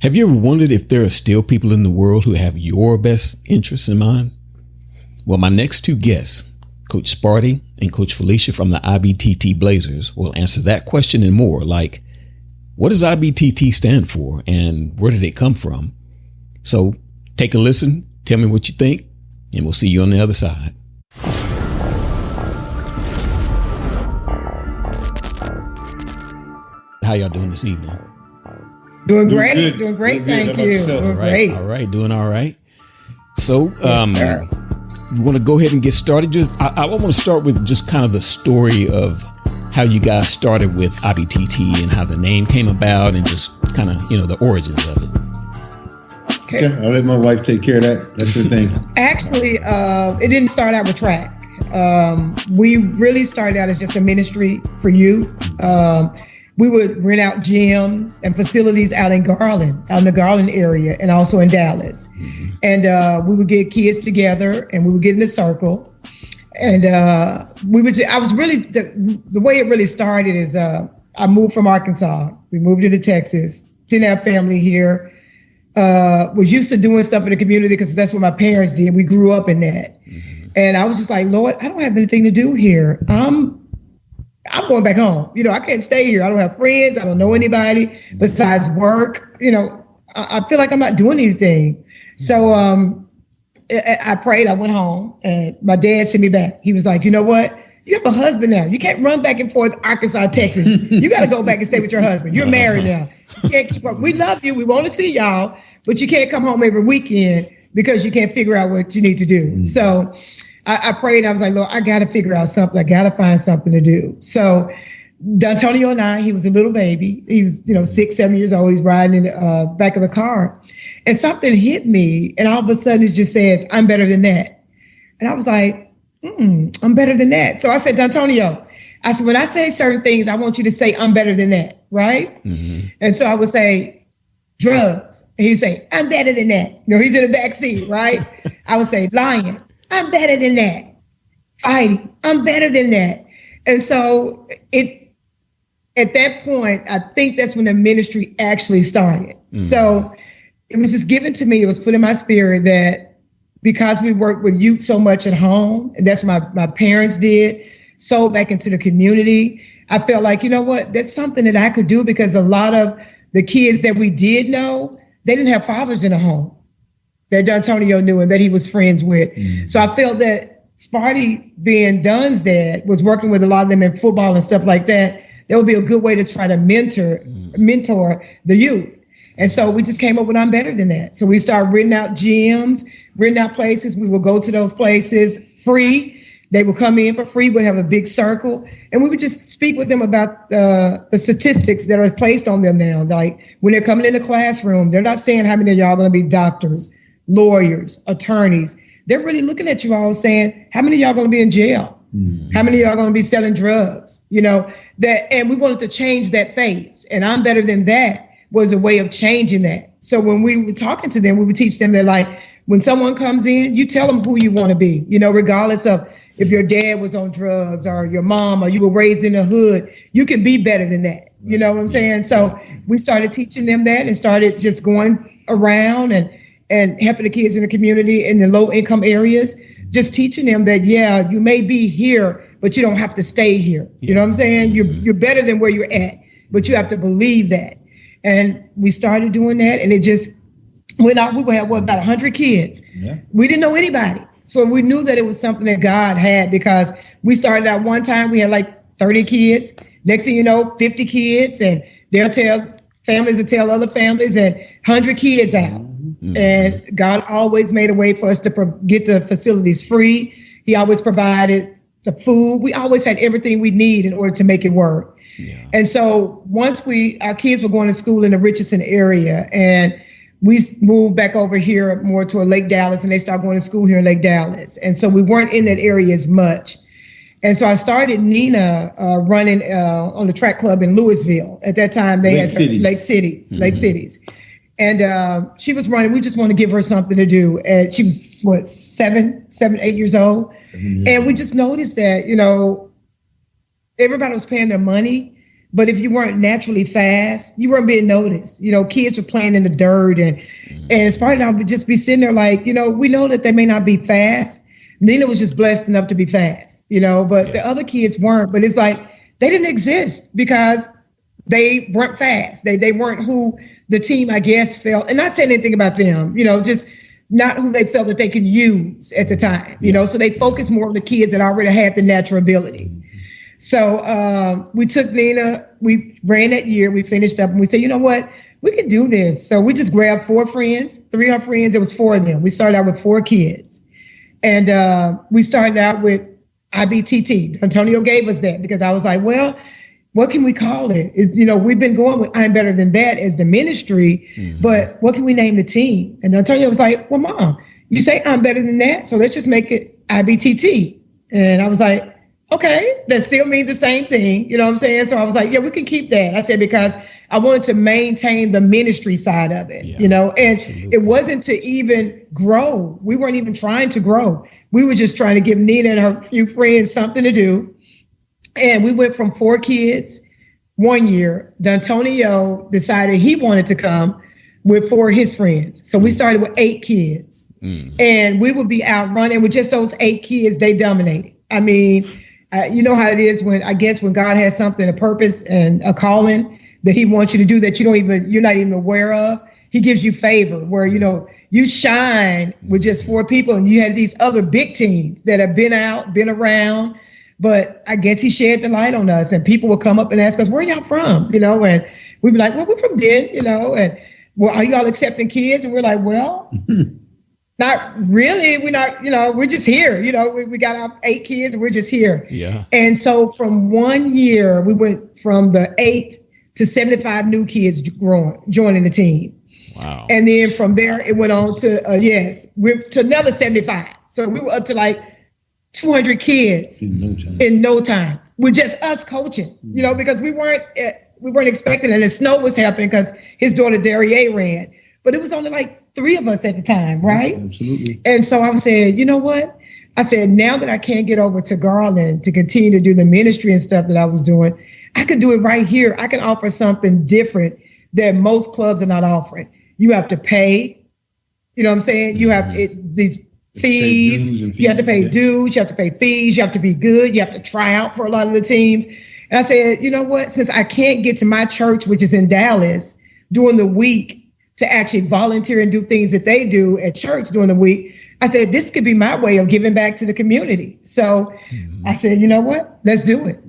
Have you ever wondered if there are still people in the world who have your best interests in mind? Well, my next two guests, Coach Sparty and Coach Felicia from the IBTT Blazers, will answer that question and more, like, what does IBTT stand for and where did it come from? So take a listen, tell me what you think, and we'll see you on the other side. How y'all doing this evening? Doing great. Thank you. Doing great. All right. Doing all right. So, you want to go ahead and get started? I want to start with just kind of the story of how you guys started with IBTT and how the name came about and just kind of, the origins of it. Okay. I'll let my wife take care of that. That's her thing. Actually, it didn't start out with track. We really started out as just a ministry for youth. We would rent out gyms and facilities out in the Garland area, and also in Dallas. Mm-hmm. And we would get kids together, and we would get in a circle. And I was really, the way it really started is I moved from Arkansas. We moved into Texas, didn't have family here. Was used to doing stuff in the community because that's what my parents did. We grew up in that. Mm-hmm. And I was just like, Lord, I don't have anything to do here. I'm going back home. I can't stay here. I don't have friends. I don't know anybody besides work. I feel like I'm not doing anything. So I prayed. I went home, and my dad sent me back. He was like, you know what? You have a husband now. You can't run back and forth Arkansas, Texas. You got to go back and stay with your husband. You're married now. You can't keep up. We love you. We want to see y'all, but you can't come home every weekend because you can't figure out what you need to do. Mm-hmm. So I prayed, and I was like, Lord, I got to figure out something. I got to find something to do. So D'Antonio and I, he was a little baby. He was, 6, 7 years old. He's riding in the back of the car, and something hit me. And all of a sudden it just says, I'm better than that. And I was like, I'm better than that. So I said, D'Antonio, when I say certain things, I want you to say, I'm better than that. Right. Mm-hmm. And so I would say drugs. And he'd say, I'm better than that. He's in the back seat. Right. I would say lying. I'm better than that. Fighting. I'm better than that. And so at that point, I think that's when the ministry actually started. Mm. So it was just given to me. It was put in my spirit that because we work with youth so much at home, and that's what my parents did, sold back into the community. I felt like, that's something that I could do, because a lot of the kids that we did know, they didn't have fathers in the home that D'Antonio knew and that he was friends with. Mm-hmm. So I felt that Sparty, being Dunn's dad, was working with a lot of them in football and stuff like that. That would be a good way to try to mentor the youth. And so we just came up with I'm better than that. So we started renting out gyms, renting out places. We would go to those places free. They would come in for free. We'd have a big circle, and we would just speak with them about the statistics that are placed on them now. Like when they're coming in the classroom, they're not saying how many of y'all are going to be doctors, lawyers, attorneys. They're really looking at you all saying, how many of y'all going to be in jail? Mm-hmm. How many of y'all going to be selling drugs? And we wanted to change that phase. And I'm better than that was a way of changing that. So when we were talking to them, we would teach them that, like, when someone comes in, you tell them who you want to be, regardless of if your dad was on drugs or your mom or you were raised in the hood, you can be better than that. You know what I'm saying? So we started teaching them that and started just going around and helping the kids in the community in the low income areas, just teaching them that, yeah, you may be here, but you don't have to stay here. You know what I'm saying? You're better than where you're at, but you have to believe that. And we started doing that, and it just went out. We would have about 100 kids. Yeah. We didn't know anybody. So we knew that it was something that God had, because we started out one time, we had like 30 kids. Next thing you know, 50 kids, and families will tell other families, and 100 kids out. Mm-hmm. And God always made a way for us to get the facilities free. He always provided the food. We always had everything we need in order to make it work. Yeah. And so once our kids were going to school in the Richardson area, and we moved back over here more to Lake Dallas, and they started going to school here in Lake Dallas. And so we weren't in that area as much. And so I started Nina running on the track club in Louisville. At that time, they had Lake Cities. And she was running. We just wanted to give her something to do. And she was, 7, 8 years old. Mm-hmm. And we just noticed that, everybody was paying their money, But if you weren't naturally fast, you weren't being noticed. You know, kids were playing in the dirt and Sparty and I would just be sitting there like, you know, we know that they may not be fast. Nina was just blessed enough to be fast, you know, but the other kids weren't. But it's like they didn't exist because they weren't fast. They weren't who the team, I guess, felt. And not saying anything about them, you know, just not who they felt that they could use at the time, you know. So they focused more on the kids that already had the natural ability. So we took Nina, we ran that year, we finished up, and we said, you know what, we can do this. So we just grabbed 4 friends, 3 of our friends, it was 4 of them. We started out with 4 kids. And we started out with IBTT. Antonio gave us that because I was like, well, what can we call it? You know, we've been going with I'm Better Than That as the ministry, but what can we name the team? And Antonio was like, well, Mom, you say I'm better than that, so let's just make it IBTT. And I was like, okay, that still means the same thing. You know what I'm saying? So I was like, yeah, we can keep that. I said, because I wanted to maintain the ministry side of it, you know, and it wasn't to even grow. We weren't even trying to grow. We were just trying to give Nina and her few friends something to do. And we went from 4 kids one year. D'Antonio decided he wanted to come with 4 of his friends. So we started with 8 kids. And we would be out running with just those 8 kids. They dominated. I mean, you know how it is when God has something, a purpose and a calling that he wants you to do that you're not even aware of. He gives you favor where, you know, you shine with just 4 people and you had these other big teams that have been out, been around. But I guess he shed the light on us and people would come up and ask us, where y'all from? You know, and we'd be like, well, we're from Denton, you know, and well, are y'all accepting kids? And we're like, well, not really. We're not, you know, we're just here. You know, we got our 8 kids and we're just here. Yeah. And so from one year, we went from the 8 to 75 new kids joining the team. Wow. And then from there, it went on to, we're to another 75. So we were up to like 200 kids in no time with just us coaching, you know, because we weren't expecting it. And Snow was happening because his daughter Darier ran, but it was only like 3 of us at the time, right? Absolutely. And so I said, you know what? I said, now that I can't get over to Garland to continue to do the ministry and stuff that I was doing, I could do it right here. I can offer something different that most clubs are not offering. You have to pay, you know what I'm saying? You have these fees, you have to pay dues, you have to pay fees, you have to be good, you have to try out for a lot of the teams. And I said, you know what, since I can't get to my church, which is in Dallas, during the week to actually volunteer and do things that they do at church during the week, I said, this could be my way of giving back to the community. So I said, you know what, let's do it.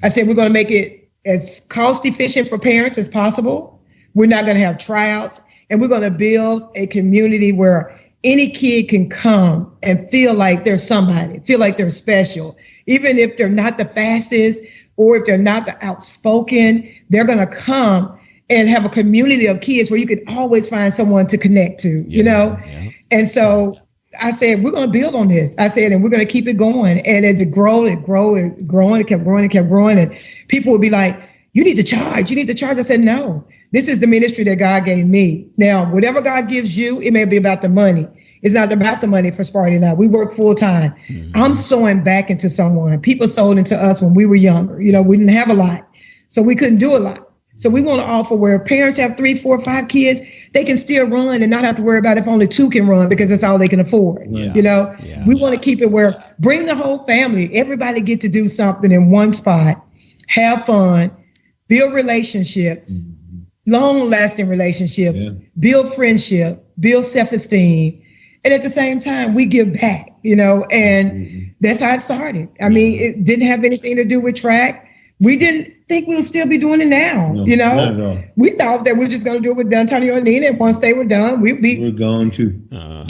I said, we're going to make it as cost efficient for parents as possible. We're not going to have tryouts, and we're going to build a community where any kid can come and feel like they're somebody, feel like they're special. Even if they're not the fastest or if they're not the outspoken, they're going to come and have a community of kids where you can always find someone to connect to, you know? Yeah. And so I said, we're going to build on this. I said, and we're going to keep it going. And as it growed, it kept growing. And people would be like, you need to charge. I said, no, this is the ministry that God gave me. Now, whatever God gives you, it may be about the money. It's not about the money for Sparty and I. We work full time. I'm sowing back into someone. People sold into us when we were younger. You know, we didn't have a lot, so we couldn't do a lot. So we want to offer where parents have 3, 4, 5 kids, they can still run and not have to worry about if only 2 can run because that's all they can afford. Yeah. You know, we want to keep it where bring the whole family, everybody get to do something in one spot, have fun, build relationships, long lasting relationships, build friendship, build self-esteem. And at the same time, we give back, you know, and that's how it started. I mean, it didn't have anything to do with track. We didn't think we'll still be doing it now, you know. We thought that we're just going to do it with Antonio and Nina. And once they were done, we're going to.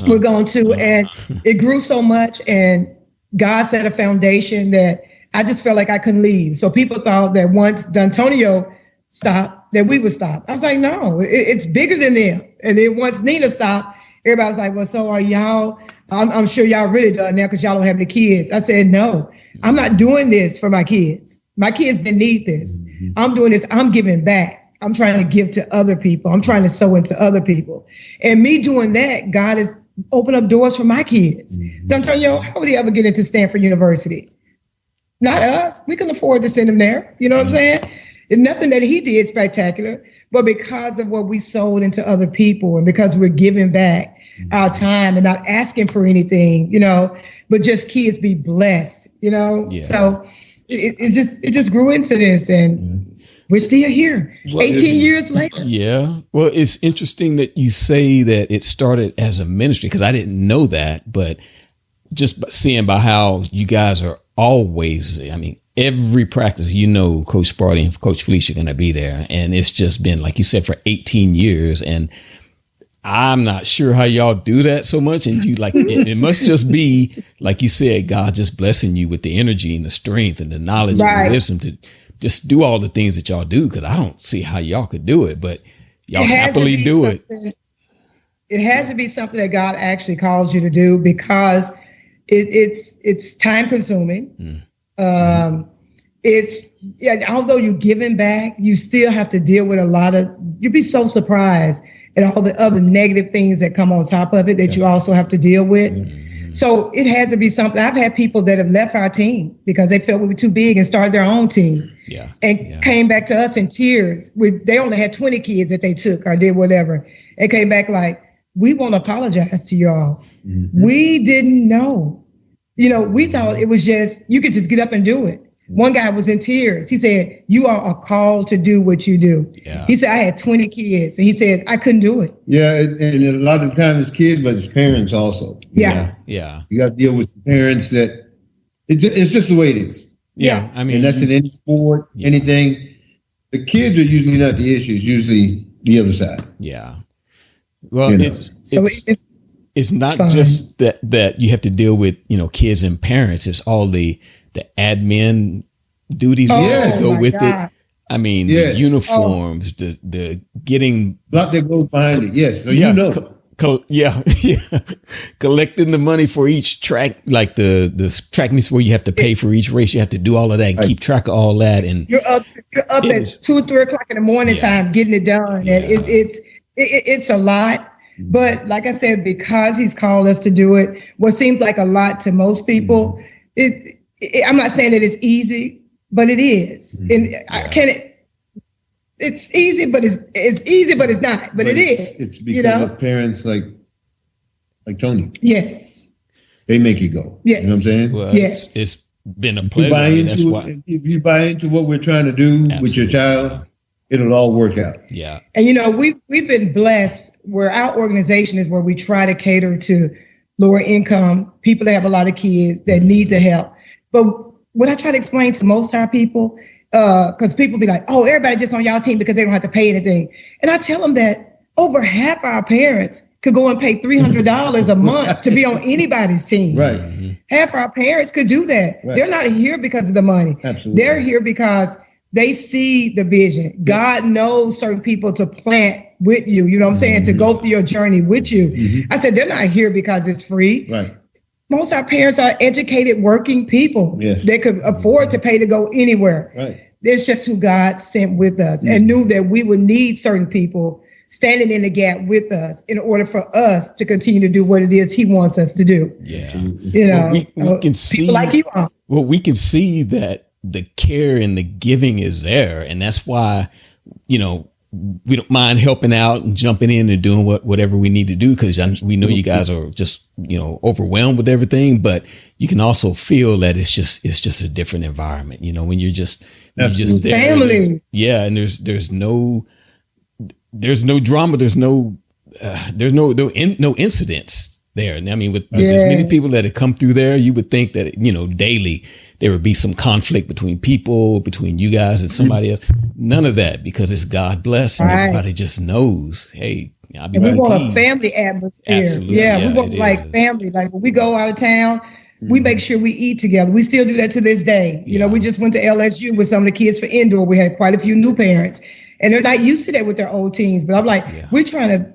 We're going to. And it grew so much. And God set a foundation that I just felt like I couldn't leave. So people thought that once D'Antonio stopped, that we would stop. I was like, no, it's bigger than them. And then once Nina stopped, everybody was like, well, so are y'all? I'm sure y'all really done now because y'all don't have any kids. I said, no, I'm not doing this for my kids. My kids didn't need this. I'm doing this. I'm giving back. I'm trying to give to other people. I'm trying to sow into other people. And me doing that, God has opened up doors for my kids. D'Antonio, how would he ever get into Stanford University? Not us. We can afford to send him there. You know what I'm saying? And nothing that he did spectacular, but because of what we sold into other people and because we're giving back our time and not asking for anything, but just kids be blessed, Yeah. So it just grew into this, and we're still here 18 years later. Yeah. Well, it's interesting that you say that it started as a ministry, because I didn't know that, but just seeing by how you guys are always, every practice, Coach Sparty and Coach Felicia are going to be there. And it's just been, like you said, for 18 years. And I'm not sure how y'all do that so much. And it must just be, like you said, God just blessing you with the energy and the strength and the knowledge and the wisdom to just do all the things that y'all do. Because I don't see how y'all could do it, but y'all happily do it. It has to be something that God actually calls you to do, because it's time consuming. Although you're giving back, you still have to deal with you'd be so surprised at all the other negative things that come on top of it that you also have to deal with. So it has to be something. I've had people that have left our team because they felt we were too big and started their own team. And came back to us in tears. They only had 20 kids that they took or did whatever. And came back like, we won't apologize to y'all. We didn't know. We thought it was just, you could just get up and do it. One guy was in tears. He said, you are called to do what you do. He said, I had 20 kids. And he said, I couldn't do it. Yeah, and a lot of the times it's kids, but it's parents also. Yeah. You got to deal with parents that, it's just the way it is. Yeah. And that's in any sport, anything. The kids are usually not the issue. It's usually the other side. Yeah. Well, it's not fun. just that you have to deal with, kids and parents. It's all the admin duties that go with it. The uniforms, the getting a lot that goes behind it. Yes. So collecting the money for each track, like the track meets where you have to pay for each race. You have to do all of that and keep track of all that. And you're up at 2 or 3 o'clock in the morning time getting it done, and it's a lot. But like I said, because he's called us to do it, what seems like a lot to most people, I'm not saying that it's easy, but it is. And it's easy, but it's easy, but it's not. But it is. It's because of parents like Tony. Yes. They make you go. Yes. You know what I'm saying? Well, it's been a pleasure. If you buy into what we're trying to do with your child, it'll all work out. Yeah. And we've been blessed where our organization is where we try to cater to lower income people that have a lot of kids that need the help. But what I try to explain to most of our people, because people be like, oh, everybody just on y'all team because they don't have to pay anything. And I tell them that over half our parents could go and pay $300 a month to be on anybody's team. Right. Half our parents could do that. Right. They're not here because of the money. Absolutely. They're here because they see the vision. God knows certain people to plant with you, you know what I'm saying, to go through your journey with you. I said, they're not here because it's free. Right. Most of our parents are educated working people. Yes. They could afford to pay to go anywhere. Right. It's just who God sent with us and knew that we would need certain people standing in the gap with us in order for us to continue to do what it is he wants us to do. Yeah. We can see like you are. Well, we can see that the care and the giving is there. And that's why, we don't mind helping out and jumping in and doing whatever we need to do, because we know you guys are just overwhelmed with everything. But you can also feel that it's just a different environment. When you're just there, family. And there's no drama. There's no incidents there. And with there's many people that have come through there. You would think that daily there would be some conflict between you guys and somebody else. None of that, because it's God bless and everybody just knows, hey, we want a family atmosphere. Absolutely. Yeah, we want like family. Like when we go out of town, we make sure we eat together. We still do that to this day. We just went to LSU with some of the kids for indoor. We had quite a few new parents, and they're not used to that with their old teens. But I'm like, we're trying to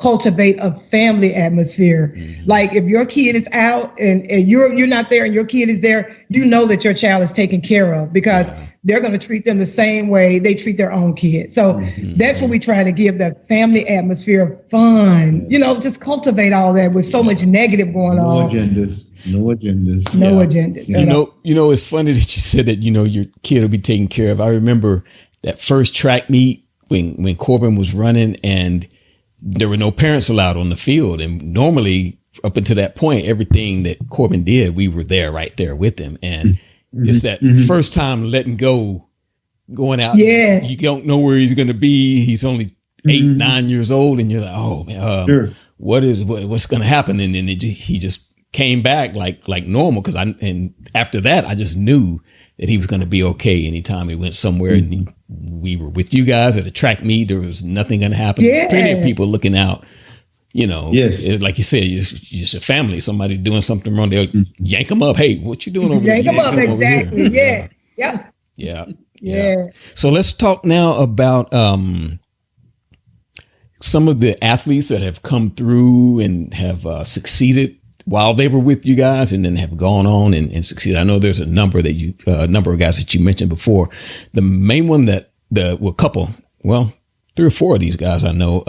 cultivate a family atmosphere. Like if your kid is out and you're not there and your kid is there, you know that your child is taken care of, because they're going to treat them the same way they treat their own kids. So that's what we try to give, that family atmosphere of fun, just cultivate all that with so much negative going on. No agendas. It's funny that you said that, your kid will be taken care of. I remember that first track meet when Corbin was running and there were no parents allowed on the field. And normally up until that point, everything that Corbin did, we were there right there with him. And it's that first time letting go, going out. Yes. You don't know where he's going to be. He's only 8, 9 years old. And you're like, oh, man, Sure. what's going to happen? And then he just came back like normal. And after that, I just knew that he was going to be okay. Anytime he went somewhere and we were with you guys at a track meet, there was nothing going to happen. Yes. Plenty of people looking out, you know, Yes. like you said, you're just a family, somebody doing something wrong. They'll yank them up. Hey, what you doing over there? Yank them up. Exactly. Yeah. Yep. Yeah. Yeah. So let's talk now about some of the athletes that have come through and have succeeded while they were with you guys and then have gone on and succeeded. I know there's a number of guys that you mentioned before. The main one that 3 or 4 of these guys I know,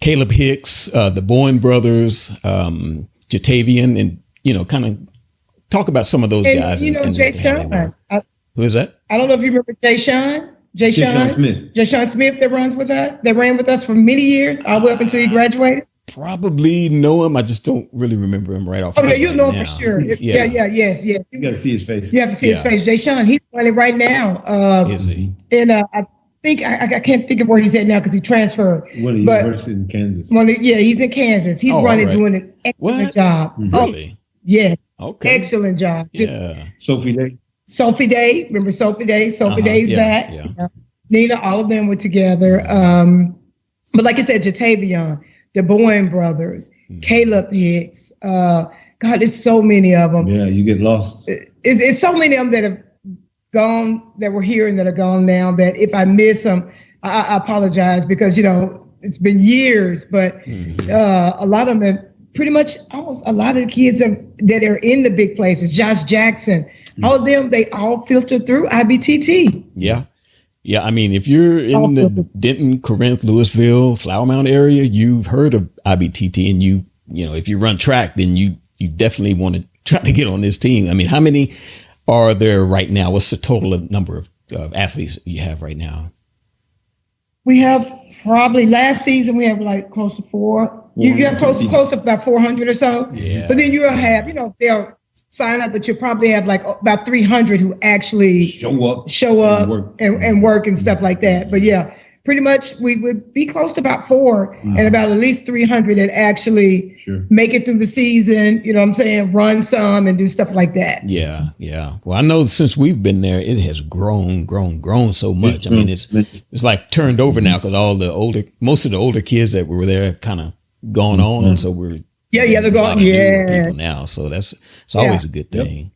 Caleb Hicks, the Bowen brothers, Jatavian, and, you know, kind of talk about some of those guys. You know, Jay Sean. Who is that? I don't know if you remember Jay Sean. Jay Sean Smith. Jay Sean Smith that runs with us. That ran with us for many years, all the way up until he graduated. Probably know him. I just don't really remember him right off. Oh yeah, you know him for sure. Yes. You got to see his face. You have to see his face. Jay Sean, he's running right now. Is he? And I think I can't think of where he's at now because he transferred. One of the universities in Kansas. He's in Kansas. He's running, right. Doing an excellent job. Really? Yes. Okay. Excellent job. Yeah. Sophie Day. Remember Sophie Day? Sophie Day's back. Yeah. You know, Nina, all of them were together. But like I said, Jatavian, the Bowen brothers, Caleb Hicks. God, there's so many of them. Yeah, you get lost. It's so many of them that have gone, that were here and that are gone now, that if I miss them, I apologize because, you know, it's been years, but a lot of them have pretty much almost a lot of the kids that are in the big places, Josh Jackson, all of them, they all filter through IBTT. Yeah. Yeah, I mean, if you're in the Denton, Corinth, Louisville, Flower Mound area, you've heard of IBTT, and you know, if you run track, then you definitely want to try to get on this team. I mean, how many are there right now? What's the total number of athletes you have right now? We have probably last season we have like close to 4. You get close to about 400 or so. Yeah. But then you'll have, you know, they'll sign up, but you probably have like about 300 who actually show up and work and stuff like that. But yeah, pretty much we would be close to about 4 and about at least 300 that actually make it through the season, you know what I'm saying, run some and do stuff like that. Yeah. Well, I know since we've been there, it has grown so much. I mean, it's like turned over now because most of the older kids that were there have kind of gone on. And so we're, they're going. Yeah, now, so it's always a good thing.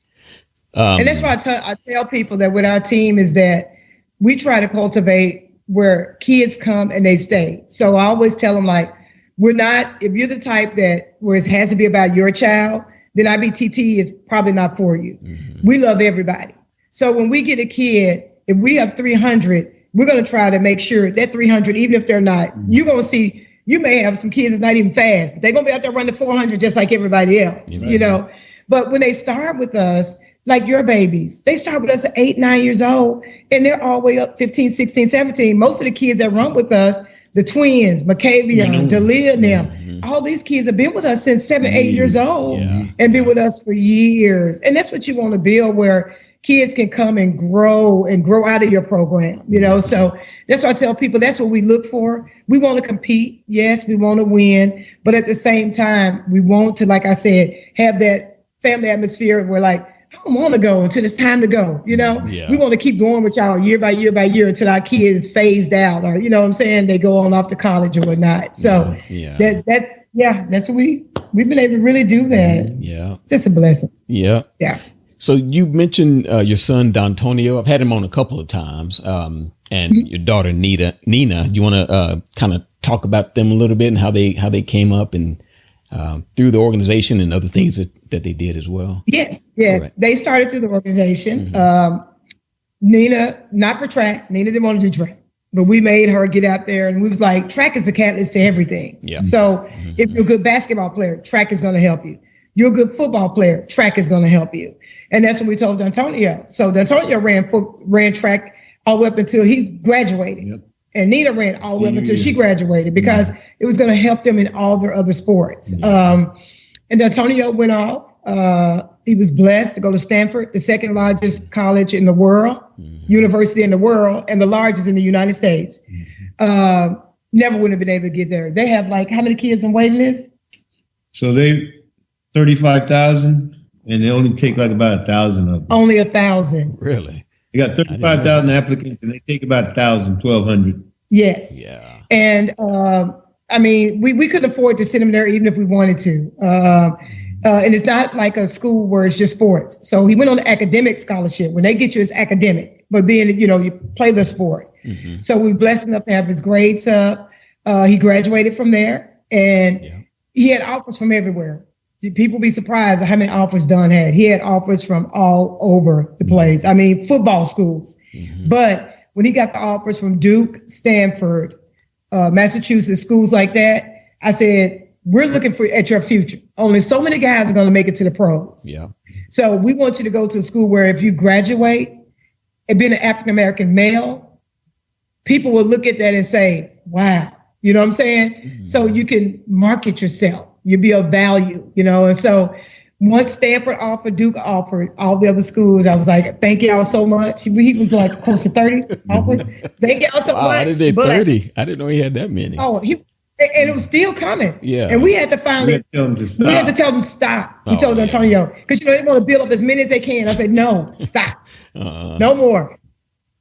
And that's why I tell people that with our team is that we try to cultivate where kids come and they stay. So I always tell them, like, we're not. If you're the type that where it has to be about your child, then IBTT is probably not for you. We love everybody. So when we get a kid, if we have 300, we're going to try to make sure that 300, even if they're not, you're going to see. You may have some kids that's not even fast, but they're going to be out there running 400 just like everybody else, you know. But when they start with us, like your babies, they start with us at 8, 9 years old, and they're all the way up 15, 16, 17. Most of the kids that run with us, the twins, McCavion, Dalia, them, all these kids have been with us since 7, 8 years old and been with us for years. And that's what you want to build, where kids can come and grow out of your program, you know? So that's why I tell people that's what we look for. We want to compete. Yes, we want to win. But at the same time, we want to, like I said, have that family atmosphere where, like, I don't want to go until it's time to go, you know? We want to keep going with y'all year by year by year until our kids phased out, or, you know what I'm saying, they go on off to college or whatnot. So that's what we've been able to really do that. Yeah. Just a blessing. Yeah. Yeah. So you mentioned your son, D'Antonio. I've had him on a couple of times, and your daughter, Nina. Do you want to kind of talk about them a little bit and how they came up and through the organization and other things that they did as well? Yes. Right. They started through the organization. Nina, not for track. Nina didn't want to do track, but we made her get out there, and we was like, track is the catalyst to everything. Yeah. So if you're a good basketball player, track is going to help you. You're a good football player, track is going to help you. And that's what we told D'Antonio. So D'Antonio ran track all the way up until he graduated. Yep. And Nina ran all the way up until she graduated because it was going to help them in all their other sports. And Antonio went off. He was blessed to go to Stanford, the second largest college in the world, university in the world, and the largest in the United States. Never would have been able to get there. They have like how many kids on waiting list? So they 35,000, and they only take like about 1,000 of them. Only 1,000. Really? They got 35,000 applicants, and they take about 1,000, 1,200. Yes. Yeah. And I mean, we couldn't afford to send him there even if we wanted to. And it's not like a school where it's just sports. So he went on an academic scholarship. When they get you, it's academic, but then, you play the sport. So we blessed enough to have his grades up. He graduated from there, and he had offers from everywhere. People be surprised at how many offers Don had. He had offers from all over the place. I mean, football schools. But when he got the offers from Duke, Stanford, Massachusetts, schools like that, I said, we're looking at your future. Only so many guys are going to make it to the pros. Yeah. So we want you to go to a school where if you graduate and being an African-American male, people will look at that and say, wow, you know what I'm saying? So you can market yourself. You'll be of value, And so once Stanford offered, Duke offered, all the other schools, I was like, thank y'all so much. He was like close to 30 offers. Thank y'all so much. I didn't know 30. I didn't know he had that many. Oh, and it was still coming. Yeah. And we had to finally, we had to tell them stop. We told Antonio, because they want to build up as many as they can. I said, no, stop. No more.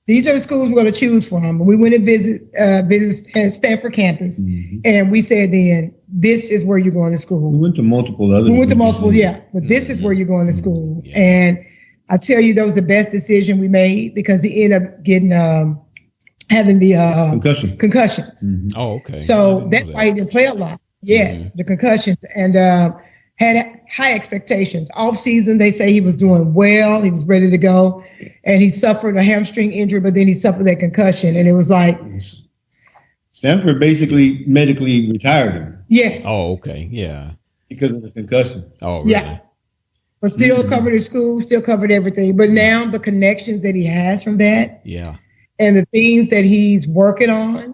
These are the schools we're going to choose from. We went and visit Stanford campus, and we said then, this is where you're going to school. We went to multiple other. But this is where you're going to school. Yeah. And I tell you, that was the best decision we made because he ended up getting having the concussions. Oh, okay. So that's why he didn't play a lot. Yes, the concussions, and had high expectations. Off season, they say he was doing well. He was ready to go, and he suffered a hamstring injury, but then he suffered that concussion, and it was like Stanford basically medically retired him. Yes. Oh, okay. Yeah. Because of the concussion. Oh, really? Yeah. But still covered his school, still covered everything. But now the connections that he has from that, and the things that he's working on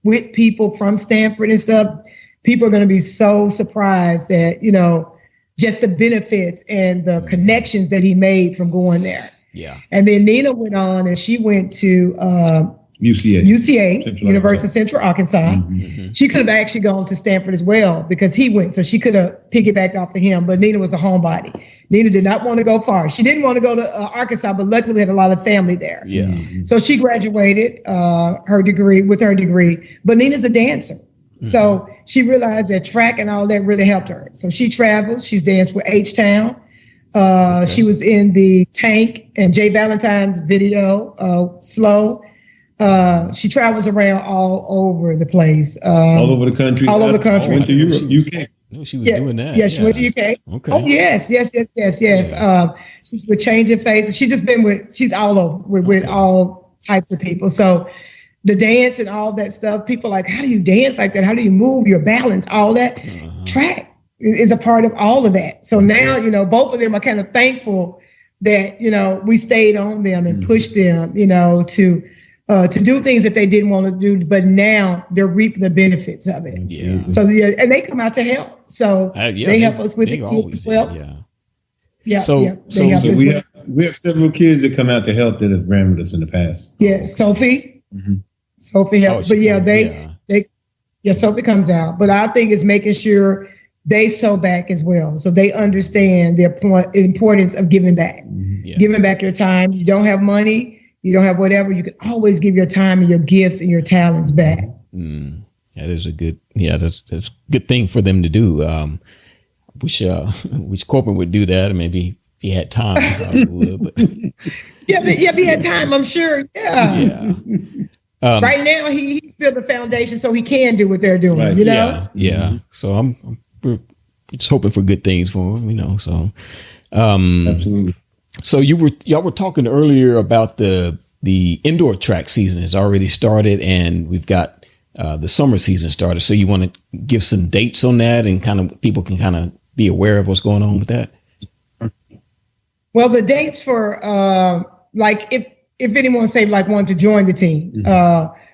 with people from Stanford and stuff, people are going to be so surprised that, just the benefits and the connections that he made from going there. Yeah. And then Nina went on and she went to UCA, University of Central Arkansas. She could have actually gone to Stanford as well because he went, so she could have piggybacked off of him, but Nina was a homebody. Nina did not want to go far. She didn't want to go to Arkansas, but luckily we had a lot of family there. Yeah. So she graduated her degree, but Nina's a dancer. So she realized that track and all that really helped her. So she travels. She's danced with H-Town. She was in the Tank and Jay Valentine's video, Slow. She travels around all over the place. All over the country. All over the country. Went to Europe, UK. No, she was doing that. Yeah, she went to UK. Okay. Oh, yes. She's with Changing Faces. She's all over with all types of people. So the dance and all that stuff, people are like, how do you dance like that? How do you move your balance? All that track is a part of all of that. So now, both of them are kind of thankful that, we stayed on them and pushed them, to do things that they didn't want to do, but now they're reaping the benefits of it. Yeah. So and they come out to help. So they help us with the kids as well. Yeah. So we have several kids that come out to help that have ran with us in the past. Yeah, Sophie. Sophie helps, but Sophie comes out. But I think it's making sure they sew back as well, so they understand the importance of giving back. Giving back your time. You don't have money. You don't have whatever, you can always give your time and your gifts and your talents back. That is a good, that's a good thing for them to do. Wish corporate would do that, or maybe if he had time, he probably would. But. if he had time, I'm sure. Yeah. Right now, he's built a foundation so he can do what they're doing. Right. Yeah. So we're just hoping for good things for him. So. Absolutely. So y'all were talking earlier about the indoor track season has already started, and we've got the summer season started. So you want to give some dates on that, and people can kind of be aware of what's going on with that. Well, the dates for if if anyone say like wanted to join the team,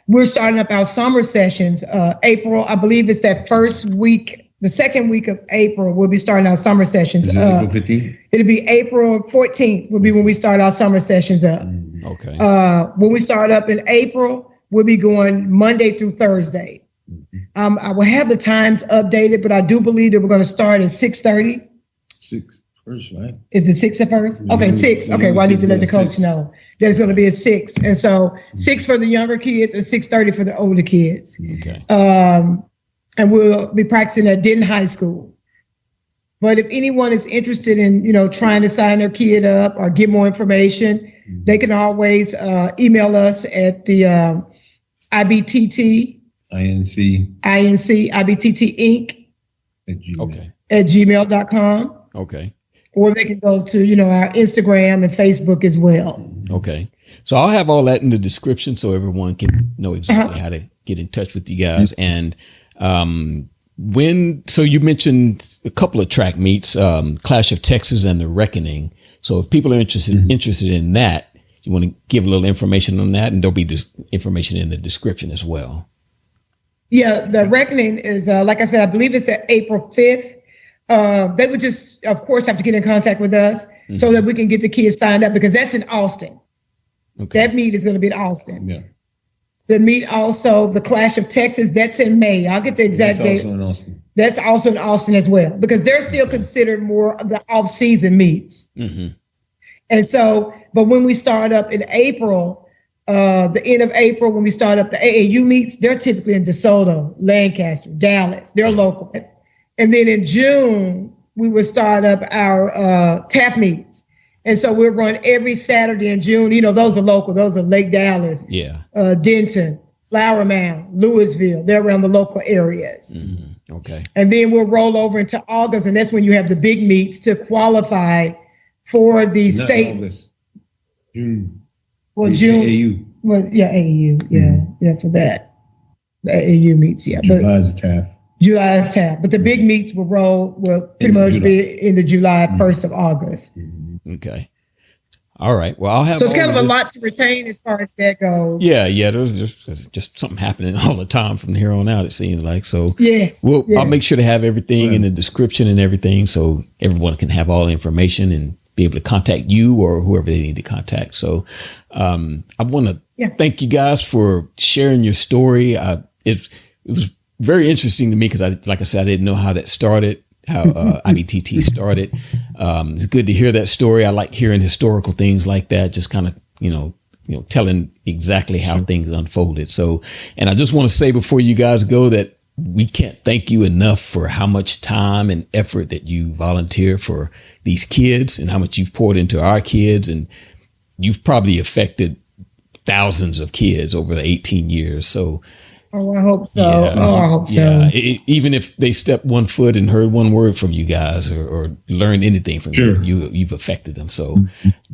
we're starting up our summer sessions. April, I believe it's that first week, the second week of April, we'll be starting our summer sessions. April 15th? It'll be April 14th will be when we start our summer sessions up. Okay. When we start up in April, we'll be going Monday through Thursday. I will have the times updated, but I do believe that we're going to start at 6:30. 6 first, right? Is it 6 at first? Okay, 6. Okay, well, I need to let the coach know that it's going to be at 6. And so 6 for the younger kids and 6:30 for the older kids. Okay. And we'll be practicing at Denton High School. But if anyone is interested in, trying to sign their kid up or get more information, they can always email us at the IBTT. IBTT Inc. at gmail.com. Okay. Or they can go to, our Instagram and Facebook as well. Okay. So I'll have all that in the description so everyone can know exactly how to get in touch with you guys. And so you mentioned a couple of track meets, Clash of Texas and the Reckoning. So if people are interested in that, you want to give a little information on that, and there'll be this information in the description as well. Yeah, the Reckoning is, like I said, I believe it's at April 5th. They would just, of course, have to get in contact with us so that we can get the kids signed up, because that's in Austin. Okay. That meet is going to be in Austin. Yeah. The meet also, the Clash of Texas, that's in May. I'll get the exact date. That's also in Austin. That's also in Austin as well, because they're still considered more of the off-season meets. And so, but when we start up in April, the end of April, when we start up the AAU meets, they're typically in DeSoto, Lancaster, Dallas. They're local. And then in June, we will start up our TAP meets. And so we'll run every Saturday in June. Those are local. Those are Lake Dallas, Denton, Flower Mound, Louisville. They're around the local areas. Okay. And then we'll roll over into August, and that's when you have the big meets to qualify for the state. August. June. Well, June. AAU. Well, yeah, AAU. Yeah, for that. The AAU meets, July's a TAP. July's TAP. But the big meets will pretty much be in the July, 1st of August. Okay. All right. Well, I'll have. So it's kind of a lot to retain as far as that goes. Yeah. There's just something happening all the time from here on out, it seems like. So yes. I'll make sure to have everything in the description and everything, so everyone can have all the information and be able to contact you or whoever they need to contact. So I want to thank you guys for sharing your story. It was very interesting to me because, like I said, I didn't know how that started, how IBTT started. It's good to hear that story. I like hearing historical things like that, just kind of, telling exactly how things unfolded. So, and I just want to say before you guys go that we can't thank you enough for how much time and effort that you volunteer for these kids and how much you've poured into our kids. And you've probably affected thousands of kids over the 18 years. So, I hope so. I hope so. Yeah. Even if they stepped one foot and heard one word from you guys or learned anything from you've affected them. So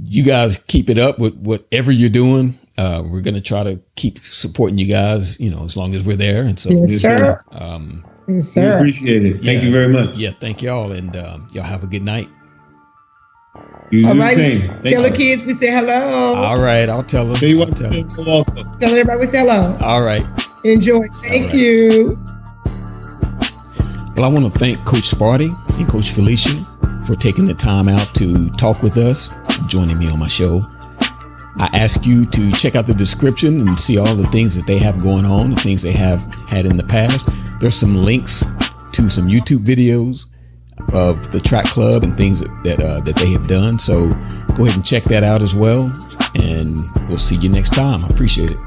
you guys keep it up with whatever you're doing. We're going to try to keep supporting you guys, as long as we're there. And so, yes, sir. Yes, sir. We appreciate it. Thank you very much. Yeah. Thank y'all. And y'all have a good night. All right. Tell the kids we say hello. All right. I'll tell them. Tell everybody we say hello. All right. Enjoy. Thank you. Well, I want to thank Coach Sparty and Coach Felicia for taking the time out to talk with us, joining me on my show. I ask you to check out the description and see all the things that they have going on, the things they have had in the past. There's some links to some YouTube videos of the track club and things that they have done. So go ahead and check that out as well. And we'll see you next time. I appreciate it.